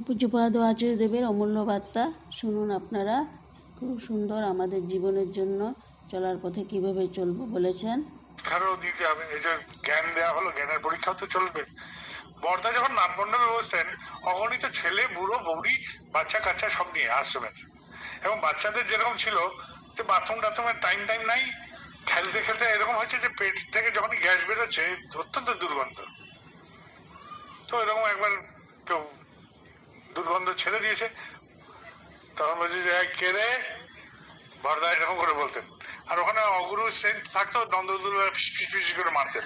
পূজ্যপাদ আচার্যদেবের অমূল্য বার্তা শুনুন আপনারা। খুব সুন্দর, আমাদের জীবনের জন্য চলার পথে কিভাবে চলবো বলেছেন। শিক্ষারও দিতে হবে, এই যে জ্ঞান দেওয়া হলো, জ্ঞানের পরীক্ষাও তো চলবে। বর্দা যখন নাটমণ্ডপে বসতেন, অগণিত ছেলে, বুড়ো, বৌড়ি, বাচ্চা কাচ্চা সব নিয়ে আশ্রমের, এবং বাচ্চাদের যেরকম ছিল যে বাথরুম টাথরুমের টাইম নাই, খেলতে খেলতে এরকম হয়েছে যে পেট থেকে যখনই গ্যাস বেরোচ্ছে অত্যন্ত দুর্গন্ধ। তো এরকম একবার কেউ দুর্গন্ধ ছেড়ে দিয়েছে, তখন বলছে যে কে রে, বর্দা এরকম করে বলতেন। আর ওখানে অগুরু সেন থাকতো, দ্বন্দ্বদুল্লা ফিস করে মারতেন।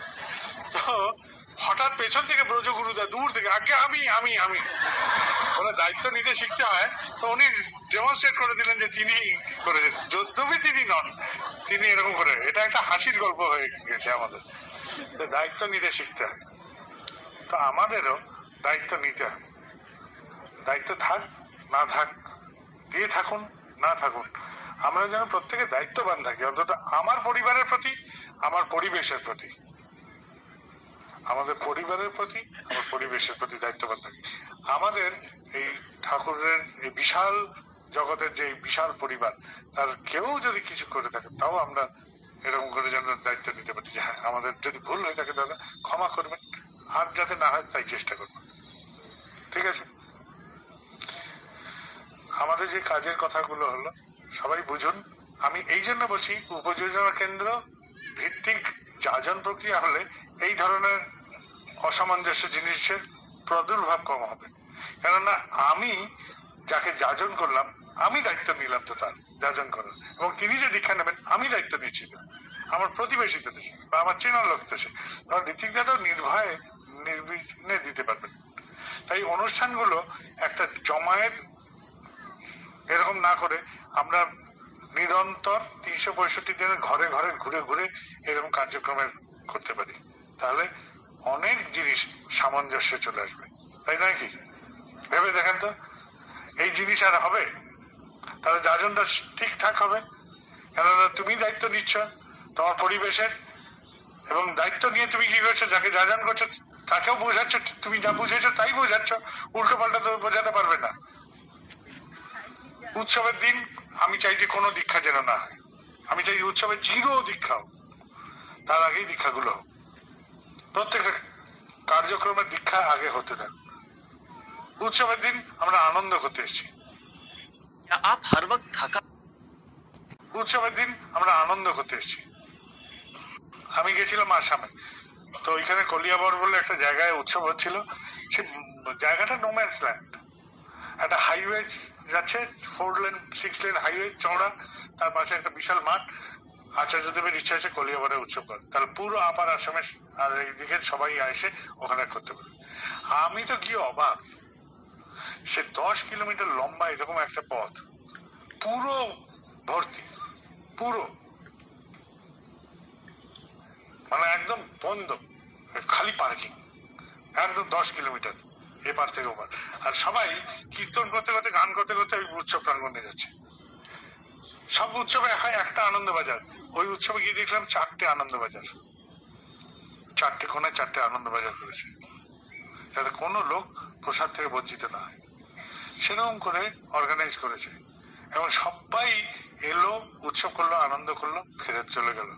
তো হঠাৎ পেছন থেকে ব্রজগুরুদা দূর থেকে আগে আমি আমি আমি ওরা দায়িত্ব নিতে শিখতে হয়, তো উনি ডেমনস্ট্রেট করে দিলেন যে তিনি করেছেন, যদ্যপি তিনি নন, তিনি এরকম করে। এটা একটা হাসির গল্প হয়ে গেছে আমাদের। দায়িত্ব নিতে শিখতে হয়, তো আমাদেরও দায়িত্ব নিতে হয়। দায়িত্ব থাক না থাক, দিয়ে থাকুন না থাকুন, আমরা যেন প্রত্যেকে দায়িত্ববান থাকি, অন্তত আমার পরিবারের প্রতি, আমার পরিবেশের প্রতি, আমাদের পরিবারের প্রতি, আমার পরিবেশের প্রতি দায়িত্ববান থাকি। আমাদের এই ঠাকুরের এই বিশাল জগতের যে বিশাল পরিবার, তার কেউ যদি কিছু করে থাকে, তাও আমরা এরকম করে যেন দায়িত্ব নিতে পারি যে হ্যাঁ, আমাদের যদি ভুল হয়ে থাকে দাদা ক্ষমা করবেন, আর যাতে না হয় তাই চেষ্টা করবেন। ঠিক আছে? আমাদের যে কাজের কথাগুলো হলো সবাই বুঝুন। আমি এই জন্য বলছি, উপযোজনা কেন্দ্র ভিত্তিক যাজন প্রক্রিয়া হলে এই ধরনের অসামঞ্জস্য জিনিসের প্রাদুর্ভাব কম হবে। কেননা আমি যাকে যাজন করলাম, আমি দায়িত্ব নিলাম তো তার যাজন করার, এবং তিনি যে দীক্ষা নেবেন আমি দায়িত্ব নিচ্ছি তো আমার প্রতিবেশী তো বা আমার চেনার লোক তো সে, তখন ঋত্বিক দাদাও নির্ভয়ে নির্বিঘ্নে দিতে পারবেন। তাই অনুষ্ঠানগুলো একটা জমায়েত এরকম না করে আমরা নিরন্তর 365 দিনের ঘরে ঘরে ঘুরে ঘুরে এরকম কার্যক্রমের করতে পারি, তাহলে অনেক জিনিস সামঞ্জস্যে চলে আসবে। তাই নয় কি? ভেবে দেখেন তো, এই জিনিস আর হবে? তাহলে যাজনটা ঠিকঠাক হবে, কেননা তুমি দায়িত্ব নিচ্ছ তোমার পরিবেশের, এবং দায়িত্ব নিয়ে তুমি কি করছো, যাকে যাজন করছো তাকেও বোঝাচ্ছ, তুমি যা বুঝেছো তাই বোঝাচ্ছ, উল্টো পাল্টা তো বোঝাতে পারবে না। উৎসবের দিন আমি চাই যে কোনো দীক্ষা যেন না হয়, আমি চাই উৎসবের জিরো দীক্ষা হোক, তার আগেই দীক্ষাগুলো হোক। প্রত্যেকের কার্যক্রমের দীক্ষা আগে হতে দেন। উৎসবের দিন আমরা আনন্দ করতে এসেছি, উৎসবের দিন আমরা আনন্দ করতে এসেছি। আমি গেছিলাম আসামে, তো ওইখানে কলিয়াবর বলে একটা জায়গায় উৎসব হচ্ছিল। সে জায়গাটা নোম্যান্স ল্যান্ড, একটা হাইওয়ে যাচ্ছে, 4 লেন 6 লেন হাইওয়ে চওড়া, তার পাশে একটা বিশাল মাঠ। আচার্যদেবের ইচ্ছা আছে কলিয়াবরে উৎসব করে, তাহলে পুরো আপার আসামের আর এইদিকে সবাই এসে ওখানে করতে পারে। আমি তো গিয়ে অবাক, সে 10 কিলোমিটার লম্বা এরকম একটা পথ, পুরো ভর্তি, পুরো মানে একদম বন্ধ, খালি পার্কিং, একদম 10 কিলোমিটার এপার থেকে ওপার, আর সবাই কীর্তন করতে করতে গান করতে করতে ওই উৎসব প্রাঙ্গণে যাচ্ছে। সব উৎসবে হয় একটা আনন্দ বাজার, ওই উৎসবে গিয়ে দেখলাম 4টে আনন্দ বাজার, 4টে কোণে 4টে আনন্দ বাজার করেছে, যাতে কোনো লোক প্রসাদ থেকে বঞ্চিত না হয়, সেরকম করে অর্গানাইজ করেছে। এবং সবাই এলো, উৎসব করলো, আনন্দ করলো, ফেরত চলে গেল।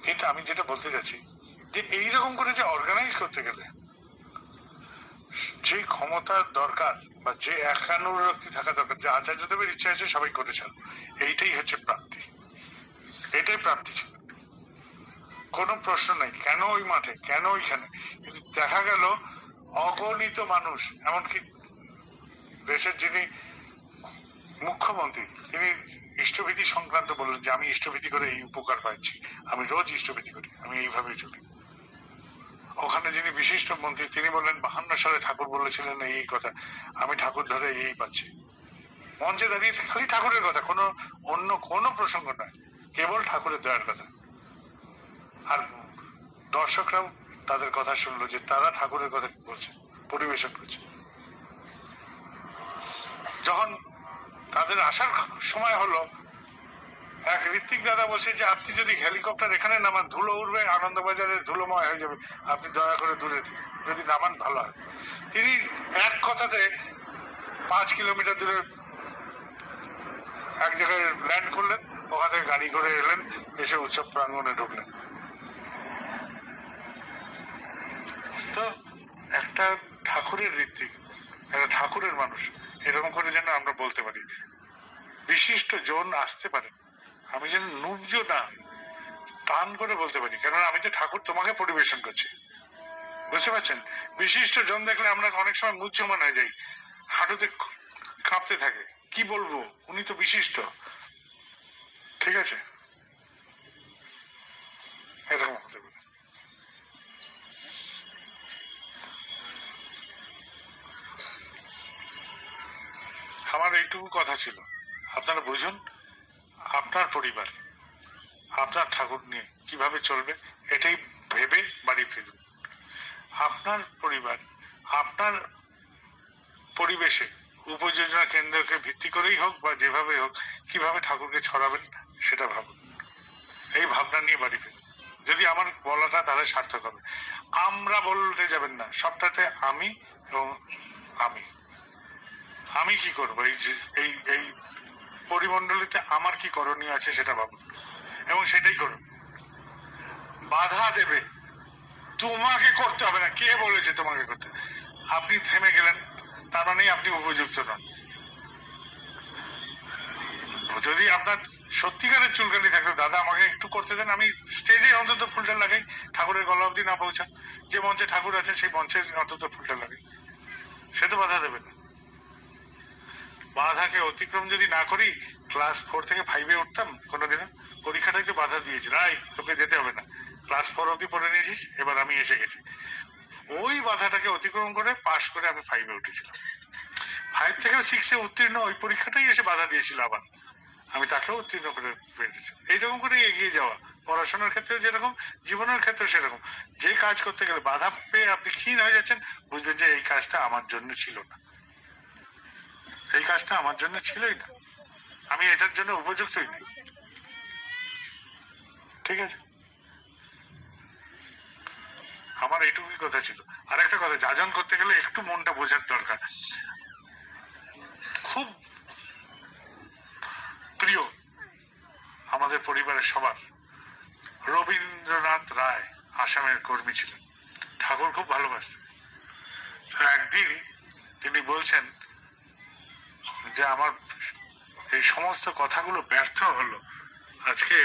কিন্তু আমি যেটা বলতে চাচ্ছি, যে এইরকম করে যে অর্গানাইজ করতে গেলে যে ক্ষমতার দরকার বা যে একানুরক্তি থাকা দরকার, যে আচার্যদেবের ইচ্ছা আছে সবাই করেছেন, এইটাই হচ্ছে প্রাপ্তি, এটাই প্রাপ্তি ছিল, কোনো প্রশ্ন নেই। কেন ওই মাঠে, কেন ওইখানে? কিন্তু দেখা গেল অগণিত মানুষ, এমনকি দেশের যিনি মুখ্যমন্ত্রী, তিনি ইষ্টভীতি সংক্রান্ত বললেন যে আমি ইষ্টভীতি করে এই উপকার পাচ্ছি, আমি রোজ ইষ্টভীতি করি, আমি এইভাবে চলি। ওখানে যিনি বিশিষ্ট মন্ত্রী, তিনি বললেন 52 সালে ঠাকুর বলেছিলেন এই কথা, আমি ঠাকুর ধরে এই পাচ্ছি। মঞ্চে দাঁড়িয়ে খালি ঠাকুরের কথা, কোনো অন্য কোনো প্রসঙ্গ নয়, কেবল ঠাকুরের দয়ার কথা। আর দর্শকরাও তাদের কথা শুনলো যে তারা ঠাকুরের কথা বলছে, পরিবেশন করছে। যখন তাদের আসার সময় হলো, এক ঋত্বিক দাদা বলছে যে আপনি যদি হেলিকপ্টার এখানে নামান ধুলো উঠবে, আনন্দবাজারের ধুলোময় হয়ে যাবে, আপনি দয়া করে দূরে যদি নামান ভালো হয়। তিনি এক কথাতে 5 কিলোমিটার দূরে এক জায়গায় ল্যান্ড করলেন, ওখান থেকে গাড়ি করে এলেন, এসে উৎসব প্রাঙ্গণে ঢুকলেন। তো একটা ঠাকুরের ঋত্বিক, একটা ঠাকুরের মানুষ, এরকম করে যেন আমরা বলতে পারি বিশিষ্ট জন আসতে পারেন, আমি যেন নুব্জ না টান করে বলতে পারি, কেননা আমি তো ঠাকুর তোমাকে পরিবেশন করছি, বুঝতে পারছেন? বিশিষ্ট জন দেখলে আমরা অনেক সময় মুহ্যমান হয়ে যাই, হাঁটুতে কাঁপতে থাকে, কি বলবো, উনি তো বিশিষ্ট। ঠিক আছে, এরকম হতে পারে। আমার এইটুকু কথা ছিল, আপনারা বুঝুন আপনার পরিবার আপনার ঠাকুর নিয়ে কিভাবে চলবে, এটাই ভেবে বাড়ি ফিরুন। আপনার পরিবার আপনার পরিবেশে উপযোজনা কেন্দ্রকে ভিত্তি করেই হোক বা যেভাবে হোক, কিভাবে ঠাকুরকে ছড়াবেন সেটা ভাবুন। এই ভাবনা নিয়ে বাড়ি ফিরুন। যদি আমার বলাটা তাহলে সার্থক হবে। আমরা বলতে যাবেন না, সবটাতে আমি এবং আমি আমি কি করবো, এই এই পরিমণ্ডলীতে আমার কি করণীয় আছে সেটা ভাবুন এবং সেটাই করুন। বাধা দেবে, তোমাকে করতে হবে না, কে বলেছে তোমাকে করতে? আপনি থেমে গেলেন, তার মানে আপনি উপযুক্ত নন। যদি আপনার সত্যিকারের চুলকানি থাকতো, দাদা আমাকে একটু করতে দেন, আমি স্টেজে অন্তত ফুলটা লাগাই, ঠাকুরের গলা অব্দি না পৌঁছান, যে মঞ্চে ঠাকুর আছে সেই মঞ্চে অন্তত ফুলটা লাগাই, সে তো বাধা দেবে না। বাধাকে অতিক্রম যদি না করি, ক্লাস 4 থেকে 5-এ উঠতাম কোনোদিনও, পরীক্ষাটাকে বাধা দিয়েছিল, আই তোকে যেতে হবে না, ক্লাস 4 অব্দি পড়ে নিয়েছিস, এবার আমি এসে গেছি। ওই বাধাটাকে অতিক্রম করে পাশ করে আমি 5-এ উঠেছিলাম। 5 থেকে 6-এ উত্তীর্ণ ওই পরীক্ষাটাই এসে বাধা দিয়েছিল, আবার আমি তাকেও উত্তীর্ণ করে পেরেছি। এইরকম করে এগিয়ে যাওয়া, পড়াশোনার ক্ষেত্রে যেরকম, জীবনের ক্ষেত্রে সেরকম। যে কাজ করতে গেলে বাধা পেয়ে আপনি ক্ষীণ হয়ে যাচ্ছেন, বুঝবেন যে এই কাজটা আমার জন্য ছিল না, এই কাজটা আমার জন্য ছিলই না, আমি এটার জন্য উপযুক্তই নেই। ঠিক আছে, আমার এইটুকুই কথা ছিল। আর একটা কথা, যাজন করতে গেলে একটু মনটা বোঝার দরকার। খুব প্রিয় আমাদের পরিবারের সবার রবীন্দ্রনাথ রায় আসামের কর্মী ছিলেন, ঠাকুর খুব ভালোবাসতেন। একদিন তিনি বলছেন যে আমার এই সমস্ত কথাগুলো ব্যর্থ হলো, আজকে